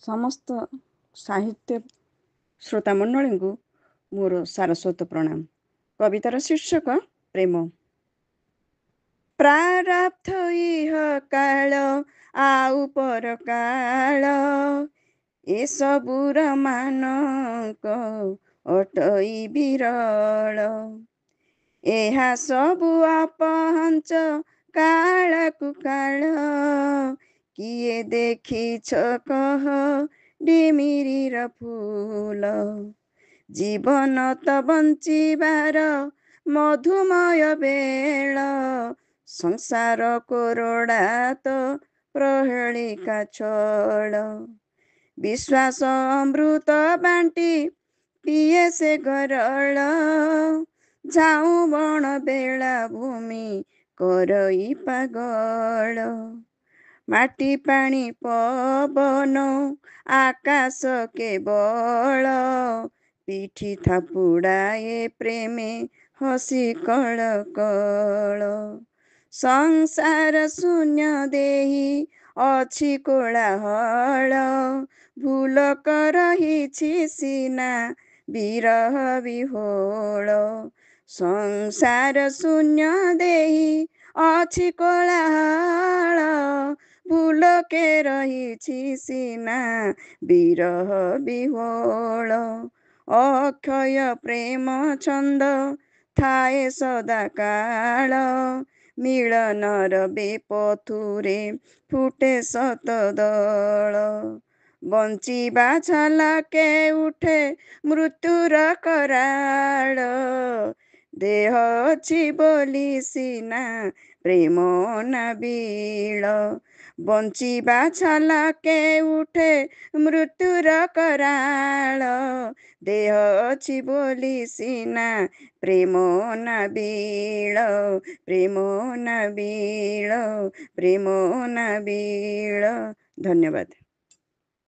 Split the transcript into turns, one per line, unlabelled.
ସମସ୍ତ ସାହିତ୍ୟ ଶ୍ରୋତା ମଣ୍ଡଳୀଙ୍କୁ ମୋର ସାରସ୍ୱତ ପ୍ରଣାମ। କବିତାର ଶୀର୍ଷକ ପ୍ରେମ। ପ୍ରାରବ୍ଧ ଇହ କାଳ ଆଉ ପରକାଳ, ଏସବୁର ମାନକ ଅଟଇ ବିରଳ। ଏହା ସବୁ ଅପହଞ୍ଚ କାଳକୁ କାଳ, କିଏ ଦେଖିଛ କହ ଡିମିରିର ଫୁଲ। ଜୀବନ ତ ବଞ୍ଚିବାର ମଧୁମୟ ବେଳ, ସଂସାର କୋରଡ଼ା ତ ପ୍ରହେଳିକା ଛଳ। ବିଶ୍ୱାସ ଅମୃତ ବାଣ୍ଟି ପିଏ ସେ ଗରଳ, ଝାଉଁ ବଣ ବେଳାଭୂମି କରଇ ପାଗଳ। ମାଟି ପାଣି ପବନ ଆକାଶ କେବଳ, ପିଠି ଥାପୁଡ଼ାଏ ପ୍ରେମେ ହସି କଳ କଳ। ସଂସାର ଶୂନ୍ୟ ଦେହି ଅଛି କୋଳାହଳ, ଭୁଲ ରହିଛି ସିନା ବିରହ ବିହୋଳ। ସଂସାର ଶୂନ୍ୟ ଦେହି ଅଛି କୋଳାହଳ, ଭୁଲ ରହିଛି ସିନା ବିରହ ବିହୋଳ। ଅକ୍ଷୟ ପ୍ରେମ ଛନ୍ଦ ଥାଏ ସଦା କାଳ, ମିଳନର ବେପଥୁରେ ଫୁଟେ ଶତ ଦଳ। ବଞ୍ଚିବା ଝଲକେ ଉଠେ ମୃତ୍ୟୁର କରାଳ, ଦେହ ଅଛି ବୋଲି ସିନା ପ୍ରେମ ନାବିଳ। ବଞ୍ଚିବା ଝଲକେ ଉଠେ ମୃତ୍ୟୁର କରାଳ, ଦେହ ଅଛି ବୋଲି ସିନା ପ୍ରେମ ନାବିଳ। ପ୍ରେମ ନାବିଳ, ପ୍ରେମ ନାବିଳ। ଧନ୍ୟବାଦ।